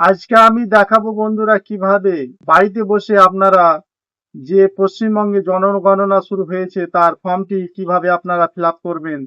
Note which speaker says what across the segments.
Speaker 1: আজকে আমি দেখাবো বন্ধুরা কিভাবে বাড়িতে বসে আপনারা যে পশ্চিমবঙ্গে জনগণনা শুরু হয়েছে তার ফর্মটি কিভাবে আপনারা ফিল আপ করবেন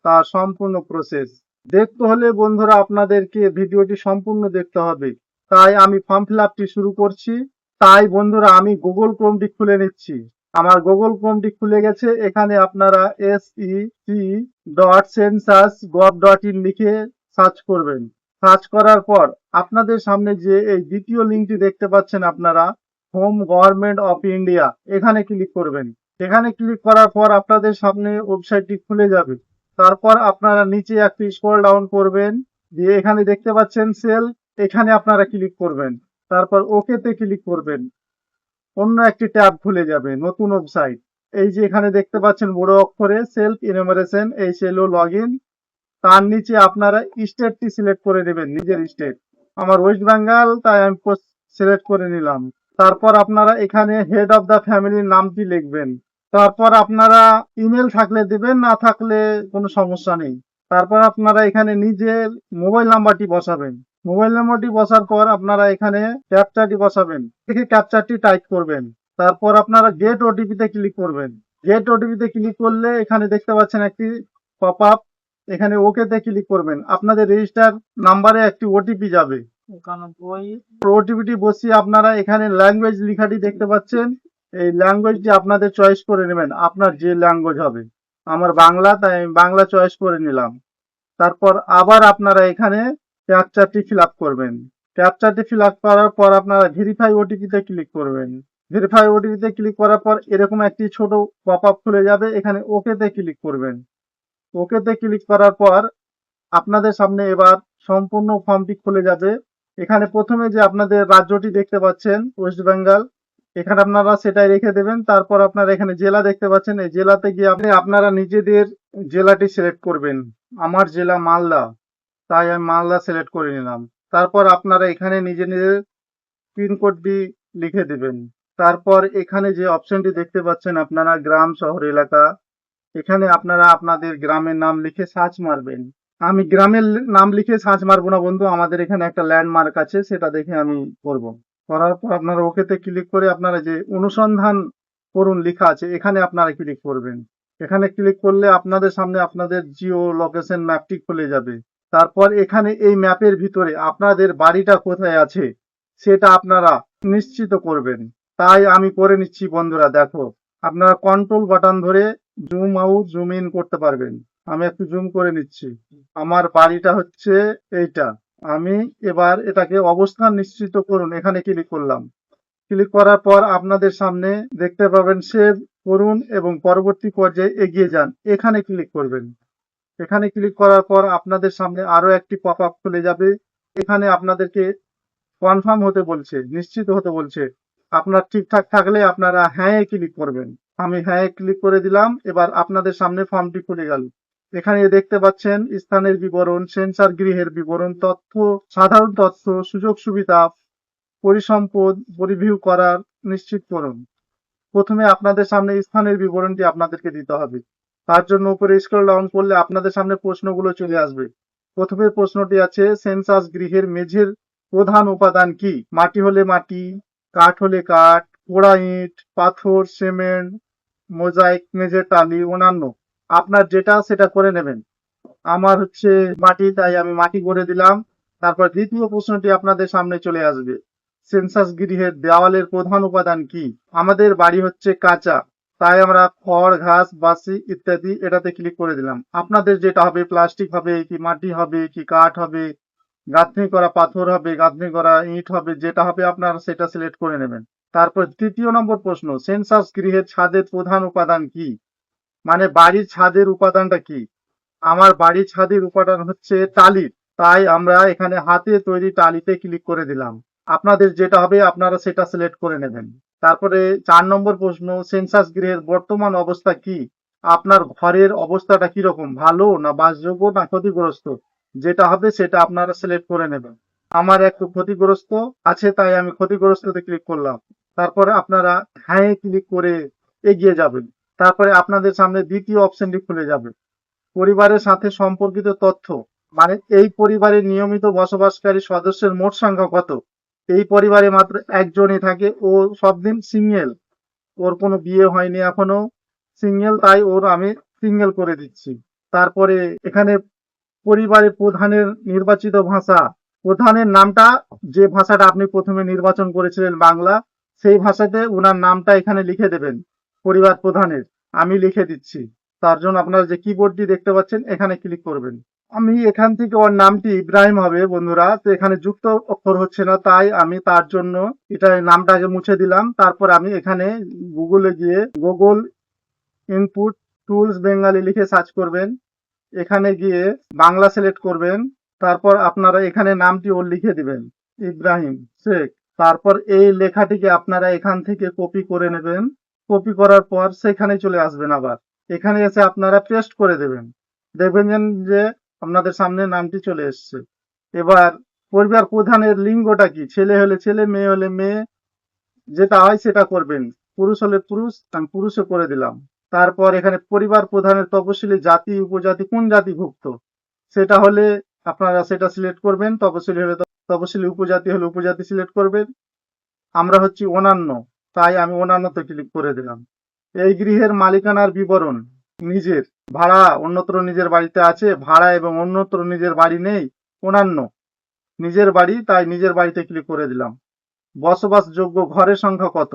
Speaker 1: তার সম্পূর্ণ প্রসেস দেখতে হলে বন্ধুরা আপনাদেরকে ভিডিওটি সম্পূর্ণ দেখতে হবে। তাই আমি ফর্ম ফিল আপটি শুরু করছি। তাই বন্ধুরা আমি গুগল ক্রোমটি খুলে নিচ্ছি। আমার গুগল ক্রোমটি খুলে গেছে। এখানে আপনারা sec.census.gov.in লিখে সার্চ করবেন। সার্চ করার পর আপনাদের সামনে যে এই দ্বিতীয় লিঙ্কটি দেখতে পাচ্ছেন আপনারা, হোম গভর্নমেন্ট অফ ইন্ডিয়া, এখানে ক্লিক করবেন। এখানে ক্লিক করার পর আপনাদের সামনে ওয়েবসাইটটি খুলে যাবে। তারপর আপনারা নিচে একটু স্ক্রল ডাউন করবেন, দিয়ে এখানে দেখতে পাচ্ছেন সেল, এখানে আপনারা ক্লিক করবেন। তারপর ওকে তে ক্লিক করবেন। অন্য একটি ট্যাব খুলে যাবে, নতুন ওয়েবসাইট। এই যে এখানে দেখতে পাচ্ছেন বড় অক্ষরে সেলফ ইনুমারেশন, এই সেলো লগ ইন। তার নিচে আপনারা স্টেটটি সিলেক্ট করে নেবেন, নিজের স্টেট। আমার ওয়েস্ট বেঙ্গল, তাই আমি সিলেক্ট করে নিলাম। তারপর আপনারা এখানে হেড অফ দ্য ফ্যামিলির নামটি লিখবেন। তারপর আপনারা ইমেল থাকলে দেবেন, না থাকলে কোনো সমস্যা নেই। তারপর আপনারা এখানে নিজের মোবাইল নাম্বারটি বসাবেন। মোবাইল নাম্বারটি বসার পর আপনারা এখানে ক্যাপচাটি বসাবেন, দেখে ক্যাপচারটি টাইপ করবেন। তারপর আপনারা গেট ওটিপিতে ক্লিক করবেন। গেট ওটিপিতে ক্লিক করলে এখানে দেখতে পাচ্ছেন একটি পপ আপ, এখানে ওকে তে ক্লিক করবেন। আপনাদের রেজিস্টার নাম্বারে একটি ওটিপি যাবে। ওটিপিটি বসিয়ে আপনারা এখানে ল্যাঙ্গুয়েজ লেখাটি দেখতে পাচ্ছেন, এই ল্যাঙ্গুয়েজটি আপনাদের চয়েস করে নেবেন, আপনার যে ল্যাঙ্গুয়েজ হবে। আমার বাংলা, তাই আমি বাংলা চয়েস করে নিলাম। তারপর আবার আপনারা এখানে ক্যাপচারটি ফিল আপ করবেন। ক্যাপচারটি ফিল আপ করার পর আপনারা ভেরিফাই ওটিপিতে ক্লিক করবেন। ভেরিফাই ওটিপিতে ক্লিক করার পর এরকম একটি ছোট পপ আপ খুলে যাবে, এখানে ওকে তে ক্লিক করবেন। ওকে তে ক্লিক করার পর আপনাদের সামনে এবার সম্পূর্ণ ফর্মটি খুলে যাবে। এখানে প্রথমে যে আপনাদের রাজ্যটি দেখতে পাচ্ছেন ওয়েস্ট বেঙ্গল, এখানে আপনারা সেটাই রেখে দেবেন। তারপর আপনারা এখানে জেলা দেখতে পাচ্ছেন, এই জেলাতে গিয়ে আপনারা নিজেদের জেলাটি সিলেক্ট করবেন। আমার জেলা মালদা, তাই আমি মালদা সিলেক্ট করে নিলাম। তারপর আপনারা এখানে নিজেদের পিনকোডটি লিখে দেবেন। তারপর এখানে যে অপশনটি দেখতে পাচ্ছেন আপনারা, গ্রাম শহর এলাকা, এখানে আপনারা আপনাদের গ্রামের নাম লিখে সার্চ মারবেন। আমি গ্রামের নাম লিখে সার্চ মারবো না বন্ধু, আমাদের এখানে একটা ল্যান্ডমার্ক আছে, সেটা দেখে আমি করব। করার পর আপনারা ওকেতে ক্লিক করে আপনারা যে অনুসন্ধান করুন লেখা আছে, এখানে আপনারা ক্লিক করবেন। এখানে ক্লিক করলে আপনাদের সামনে আপনাদের জিও লোকেশন ম্যাপটি খুলে যাবে। তারপর এখানে এই ম্যাপের ভিতরে আপনাদের বাড়িটা কোথায় আছে সেটা আপনারা নিশ্চিত করবেন। তাই আমি করে নিচ্ছি বন্ধুরা, দেখো আপনারা কন্ট্রোল বাটন ধরে জুম আউট জুম ইন করতে পারবেন। আমি একটু জুম করে নিচ্ছি। আমার বাড়িটা হচ্ছে এইটা। আমি এবার এটাকে অবস্থান নিশ্চিত করুন, এখানে ক্লিক করলাম। ক্লিক করার পর আপনাদের সামনে দেখতে পাবেন সেভ করুন এবং পরবর্তী পর্যায়ে এগিয়ে যান, এখানে ক্লিক করবেন। এখানে ক্লিক করার পর আপনাদের সামনে আরো একটি পপ আপ খুলে যাবে। এখানে আপনাদেরকে কনফার্ম হতে বলছে, নিশ্চিত হতে বলছে। আপনার ঠিকঠাক থাকলে আপনারা হ্যাঁ এ ক্লিক করবেন। আমি হ্যাঁ এ ক্লিক করে দিলাম। এবার আপনাদের সামনে ফর্মটি খুলে গেল। এখানে দেখতে পাচ্ছেন স্থানের বিবরণ, সেন্সার গৃহের বিবরণ, তথ্য, সাধারণ তথ্য, সুযোগ সুবিধা, পরিসম্পদ রিভিউ করার নিশ্চিত করুন। প্রথমে আপনাদের সামনে স্থানের বিবরণটি আপনাদেরকে দিতে হবে। তার জন্য উপরে স্ক্রল ডাউন করলে আপনাদের সামনে প্রশ্নগুলো চলে আসবে। প্রথমে প্রশ্নটি আছে, সেন্সাস গৃহের মেঝের প্রধান উপাদান কি? মাটি হলে মাটি, কাঠ হলে কাঠ, পোড়া ইট, পাথর, সিমেন্ট, মোজাইক, মেঝের টালি, অন্যান্য। আপনার যেটা সেটা করে নেবেন। আমার হচ্ছে মাটি, তাই আমি মাটি করে দিলাম। তারপর দ্বিতীয় প্রশ্নটি আপনাদের সামনে চলে আসবে, সেন্সাস গৃহের দেওয়ালের প্রধান উপাদান কি? আমাদের বাড়ি হচ্ছে কাঁচা, তাই আমরা খড়, ঘাস, বাঁশি ইত্যাদি এটাতে ক্লিক করে দিলাম। আপনাদের যেটা হবে, প্লাস্টিক হবে কি মাটি হবে কি কাঠ হবে, গাঁথনি করা পাথর হবে, গাঁথনি করা ইট হবে, যেটা হবে আপনারা সেটা সিলেক্ট করে নেবেন। তারপর তৃতীয় নম্বর প্রশ্ন, সেন্সাস গৃহের ছাদের প্রধান উপাদান কি? মানে বাড়ির ছাদের উপাদানটা কি? আমার বাড়ির ছাদের উপাদান হচ্ছে টালির, তাই আমরা এখানে হাতে তৈরি টালিতে ক্লিক করে দিলাম। আপনাদের যেটা হবে আপনারা সেটা সিলেক্ট করে নেবেন। তারপরে 4 নম্বর প্রশ্ন, সেন্সাস গৃহের বর্তমান অবস্থা কি? আপনার ঘরের অবস্থাটা কিরকম, ভালো না বাসযোগ্য না ক্ষতিগ্রস্ত? যেটা হবে সেটা আপনারা সিলেক্ট করে নেবেন। আমার একটু ক্ষতিগ্রস্ত আছে, তাই আমি ক্ষতিগ্রস্ততে ক্লিক করলাম। তারপরে আপনারা হ্যাঁ ক্লিক করে এগিয়ে যাবেন। তারপরে আপনাদের সামনে দ্বিতীয় অপশনটি খুলে যাবে, পরিবারের সাথে সম্পর্কিত তথ্য। মানে এই পরিবারে নিয়মিত বসবাসকারী সদস্যের মোট সংখ্যা কত? এই পরিবারে মাত্র একজনই থাকে, ও সব দিন সিঙ্গেল, ওর কোনো বিয়ে হয়নি এখনো, সিঙ্গেল, তাই ওর আমি সিঙ্গেল করে দিচ্ছি। তারপরে এখানে পরিবারের প্রধানের নির্বাচিত ভাষা, প্রধানের নামটা, যে ভাষাটা আপনি প্রথমে নির্বাচন করেছিলেন বাংলা, সেই ভাষাতে ওনার নামটা এখানে লিখে দেবেন। পরিবার প্রধানের আমি লিখে দিচ্ছি। তার জন্য আপনারা যে কিবোর্ডটি দেখতে পাচ্ছেন এখানে ক্লিক করবেন। আমি এখান থেকে ওর নামটি ইব্রাহিম হবে বন্ধুরা, তো এখানে যুক্ত অক্ষর হচ্ছে না, তাই আমি তার জন্য এটা নামটাকে মুছে দিলাম। তারপর আমি এখানে গুগলে গিয়ে গুগল ইনপুট টুলস বেঙ্গালি লিখে সার্চ করবেন। এখানে গিয়ে বাংলা সিলেক্ট করবেন। তারপর আপনারা এখানে নামটি ওর লিখে দিবেন, ইব্রাহিম শেখ। তারপর এই লেখাটিকে আপনারা এখান থেকে কপি করে নেবেন। কপি করার পর সেখানে চলে আসবেন, আবার এখানে এসে আপনারা পেস্ট করে দেবেন। দেখবেন যে আপনাদের সামনে নামটি চলে এসছে। এবার পরিবার প্রধানের লিঙ্গটা কি, ছেলে হলে ছেলে, মেয়ে হলে মেয়ে, যেটা হয় সেটা করবেন। পুরুষ হলে পুরুষ, আমি পুরুষে করে দিলাম। তারপর এখানে পরিবার প্রধানের তপশিলি জাতি উপজাতি কোন জাতিভুক্ত, সেটা হলে আপনারা সেটা সিলেক্ট করবেন। তপশিলি হলে তপশিলি, উপজাতি হলে উপজাতি সিলেক্ট করবেন। আমরা হচ্ছি অন্যান্য, তাই আমি অন্যান্যতে ক্লিক করে দিলাম। এই গৃহের মালিকানার বিবরণ, নিজের, ভাড়া, অন্যত্র নিজের বাড়িতে আছে, ভাড়া এবং অন্যত্র নিজের বাড়ি নেই, অন্যান্য, নিজের বাড়ি, তাই নিজের বাড়িতে ক্লিক করে দিলাম। বসবাসযোগ্য ঘরের সংখ্যা কত,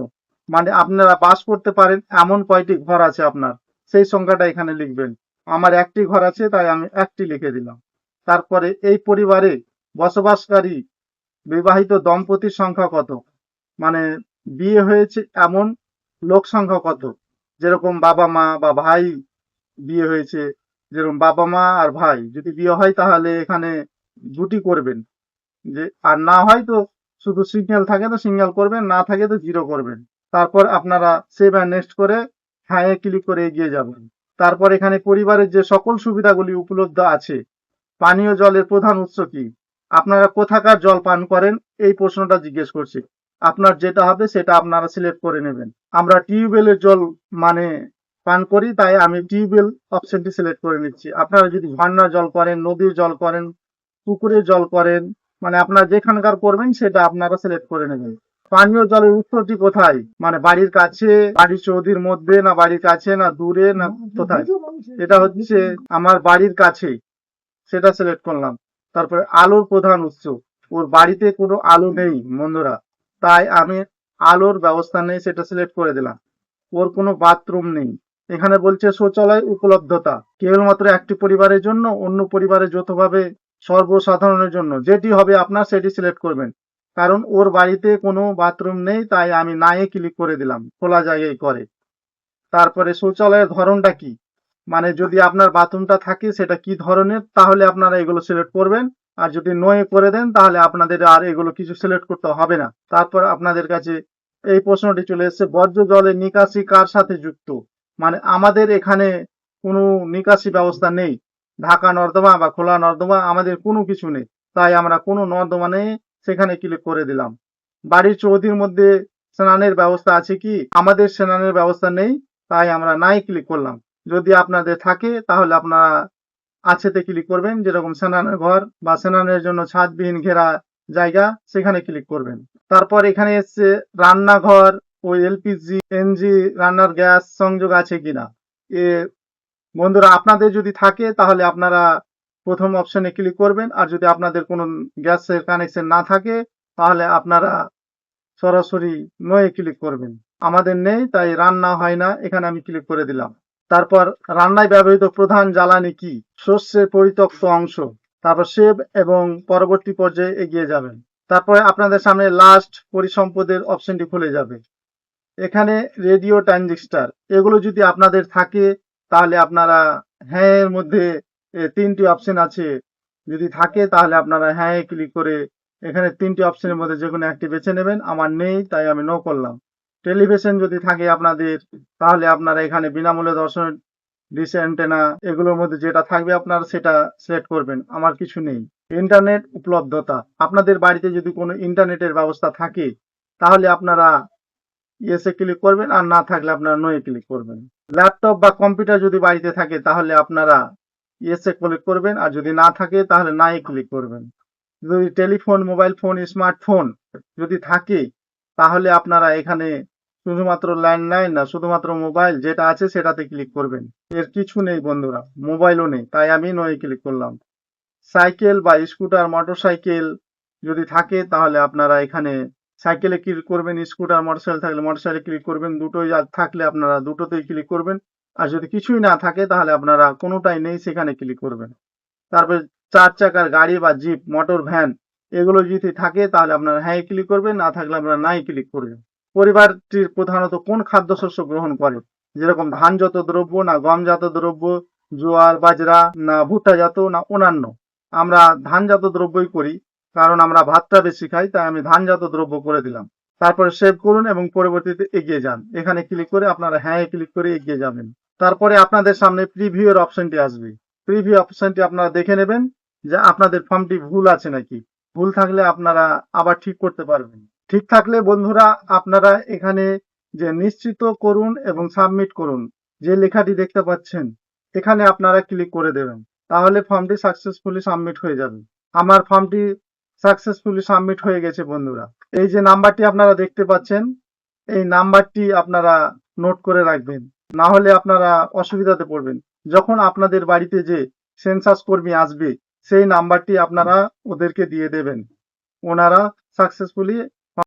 Speaker 1: মানে আপনারা বাস করতে পারেন এমন কয়টি ঘর আছে আপনার, সেই সংখ্যাটা এখানে লিখবেন। আমার একটি ঘর আছে, তাই আমি একটি লিখে দিলাম। তারপরে এই পরিবারে বসবাসকারী বিবাহিত দম্পতির সংখ্যা কত, মানে বিয়ে হয়েছে এমন লোক সংখ্যা কত, যেরকম বাবা মা বা ভাই বিয়ে হয়েছে, যেরকম বাবা মা আর ভাই যদি বিয়ে হয় তাহলে এখানে দুটি করবেন, যে আর না হয় তো শুধু সিঙ্গেল থাকে তো সিঙ্গেল করবেন, না থাকে তো জিরো করবেন। তারপর আপনারা সেভ অ্যান্ড নেক্সট করে হ্যাঁ ক্লিক করে এগিয়ে যাবেন। তারপর এখানে পরিবারের যে সকল সুবিধাগুলি উপলব্ধ আছে, পানীয় জলের প্রধান উৎস কি, আপনারা কোথাকার জল পান করেন, এই প্রশ্নটা জিজ্ঞেস করছি। আপনার যেটা হবে সেটা আপনারা সিলেক্ট করে নেবেন। আমরা টিউবওয়েলের জল মানে পান করি, তাই আমি টিউবওয়েল অপশনটি সিলেক্ট করে নিচ্ছি। আপনারা যদি ঝর্ণার জল করেন, নদীর জল করেন, পুকুরের জল করেন, মানে আপনারা যেখানকার করবেন সেটা আপনারা সিলেক্ট করে নেবেন। পানীয় জলের উৎসটি কোথায়, মানে বাড়ির কাছে, বাড়ির চৌদির মধ্যে, না বাড়ির কাছে, না দূরে, না কোথায়, এটা হচ্ছে আমার বাড়ির কাছে, সেটা সিলেক্ট করলাম। তারপরে আলোর প্রধান উৎস, ওর বাড়িতে কোনো আলো নেই বন্ধুরা, তাই আমি আলোর ব্যবস্থা নেই সেটা সিলেক্ট করে দিলাম। ওর কোনো বাথরুম নেই। এখানে বলছে শৌচালয় উপলব্ধতা কেবলমাত্র একটি পরিবারের জন্য, অন্য পরিবারে যৌথভাবে, সর্বসাধারণের জন্য, যেটি হবে আপনার সেটি সিলেক্ট করবেন। কারণ ওর বাড়িতে কোনো বাথরুম নেই, তাই আমি নাই ক্লিক করে দিলাম, খোলা জায়গায় করে। তারপরে শৌচালয়ের ধরনটা কি, মানে যদি আপনার বাথরুমটা থাকে সেটা কি ধরনের, তাহলে আপনারা এগুলো সিলেক্ট করবেন। আর যদি নয় করে দেন তাহলে আপনাদের আর এগুলো কিছু সিলেক্ট করতে হবে না। তারপর আপনাদের কাছে এই প্রশ্নটি চলে এসেছে, বর্জ্য জলের নিকাশি কার সাথে যুক্ত, মানে আমাদের এখানে কোনো নিকাশি ব্যবস্থা নেই, ঢাকা নর্দমা বা খোলা নর্দমা আমাদের কোনো কিছু নেই, তাই আমরা কোনো নর্দমা নেই সেখানে ক্লিক করে দিলাম। বাড়ির চৌহদ্দির মধ্যে স্নানের ব্যবস্থা আছে কি, আমাদের স্নানের ব্যবস্থা নেই, তাই আমরা নাই ক্লিক করলাম। যদি আপনাদের থাকে তাহলে আপনারা আছেতে ক্লিক করবেন, যেরকম স্নানের ঘর বা স্নানের জন্য ছাদবিহীন ঘেরা জায়গা, সেখানে ক্লিক করবেন। তারপর এখানে এসছে রান্নাঘর ও এলপিজি এনজি রান্নার গ্যাস সংযোগ আছে কিনা। এ বন্ধুরা আপনাদের যদি থাকে তাহলে আপনারা প্রথম অপশনে ক্লিক করবেন, আর যদি আপনাদের কোনো গ্যাসের কানেকশন না থাকে তাহলে আপনারা সরাসরি নয়ে ক্লিক করবেন। আমাদের নেই তাই রান্না হয় না, এখানে আমি ক্লিক করে দিলাম। তারপর রান্নায় ব্যবহৃত প্রধান জ্বালানি কি, শস্যের পরিত্যক্ত অংশ। তারপর সেভ এবং পরবর্তী পর্যায়ে এগিয়ে যাবেন। তারপরে আপনাদের সামনে লাস্ট পরিসম্পদের অপশনটি খুলে যাবে। এখানে রেডিও ট্রানজিস্টার, এগুলো যদি আপনাদের থাকে তাহলে আপনারা হ্যাঁ এর মধ্যে তিনটি অপশন আছে, যদি থাকে তাহলে আপনারা হ্যাঁ ক্লিক করে এখানে তিনটি অপশনের মধ্যে যে কোনো একটি বেছে নেবেন। আমার নেই তাই আমি নো করলাম। টেলিভিশন যদি থাকে আপনাদের তাহলে আপনারা এখানে বিনামূল্যে দর্শন, ডিশ অ্যান্টেনা, এগুলোর মধ্যে যেটা থাকবে আপনারা সেটা সিলেক্ট করবেন। আমার কিছু নেই। ইন্টারনেট উপলব্ধতা, আপনাদের বাড়িতে যদি কোনো ইন্টারনেটের ব্যবস্থা থাকে তাহলে আপনারা ইয়েসে ক্লিক করবেন, আর না থাকলে আপনারা নোয়ে ক্লিক করবেন। ল্যাপটপ বা কম্পিউটার যদি বাড়িতে থাকে তাহলে আপনারা ইয়েসে ক্লিক করবেন, আর যদি না থাকে তাহলে নাই ক্লিক করবেন। যদি টেলিফোন, মোবাইল ফোন, স্মার্টফোন যদি থাকে তাহলে আপনারা এখানে শুধুমাত্র ল্যান্ডলাইন না, শুধুমাত্র মোবাইল যেটা আছে সেটাতে ক্লিক করবেন। এর কিছু নেই বন্ধুরা, মোবাইলও নেই, তাই আমি নয় ক্লিক করলাম। সাইকেল বা স্কুটার, মোটরসাইকেল যদি থাকে তাহলে আপনারা এখানে সাইকেলে ক্লিক করবেন, স্কুটার মোটরসাইকেল থাকলে মোটরসাইকেলে ক্লিক করবেন, দুটোই থাকলে আপনারা দুটোতেই ক্লিক করবেন। আর যদি কিছুই না থাকে তাহলে আপনারা কোনোটাই নেই সেখানে ক্লিক করবেন। তারপরে 4 চাকার গাড়ি বা জিপ, মোটর ভ্যান এগুলো যদি থাকে তাহলে আপনারা হ্যাঁ ক্লিক করবেন, না থাকলে আপনারা নাই ক্লিক করবেন। পরিবারটির প্রধানত কোন খাদ্যশস্য গ্রহণ করে, যেরকম ধানজাত দ্রব্য না গমজাত দ্রব্য, জোয়ার বাজরা না ভুট্টাজাত না অন্যান্য। আমরা ধানজাত দ্রব্যই করি, কারণ আমরা ভাতটা বেশি খাই, তাই আমি ধানজাত দ্রব্য করে দিলাম। তারপরে সেভ করুন এবং পরবর্তীতে এগিয়ে যান। এখানে ক্লিক করে আপনারা হ্যাঁ ক্লিক করে এগিয়ে যাবেন। তারপরে আপনাদের সামনে প্রিভিউ এর অপশনটি আসবে। প্রিভিউ অপশনটি আপনারা দেখে নেবেন যে আপনাদের ফর্মটি ভুল আছে নাকি। ভুল থাকলে আপনারা আবার ঠিক করতে পারবেন। ঠিক থাকলে বন্ধুরা আপনারা এখানে যে নিশ্চিত করুন এবং সাবমিট করুন যে লেখাটি দেখতে পাচ্ছেন, এখানে আপনারা ক্লিক করে দেবেন। তাহলে ফর্মটি সাকসেসফুলি সাবমিট হয়ে যাবে। আমার ফর্মটি সাকসেসফুলি সাবমিট হয়ে গেছে বন্ধুরা। এই যে নাম্বারটি আপনারা দেখতে পাচ্ছেন, এই নাম্বারটি আপনারা নোট করে রাখবেন, না হলে আপনারা অসুবিধাতে পড়বেন। যখন আপনাদের বাড়িতে যে সেন্সাস কর্মী আসবে সেই নাম্বারটি আপনারা ওদেরকে দিয়ে দেবেন, ওনারা সাকসেসফুলি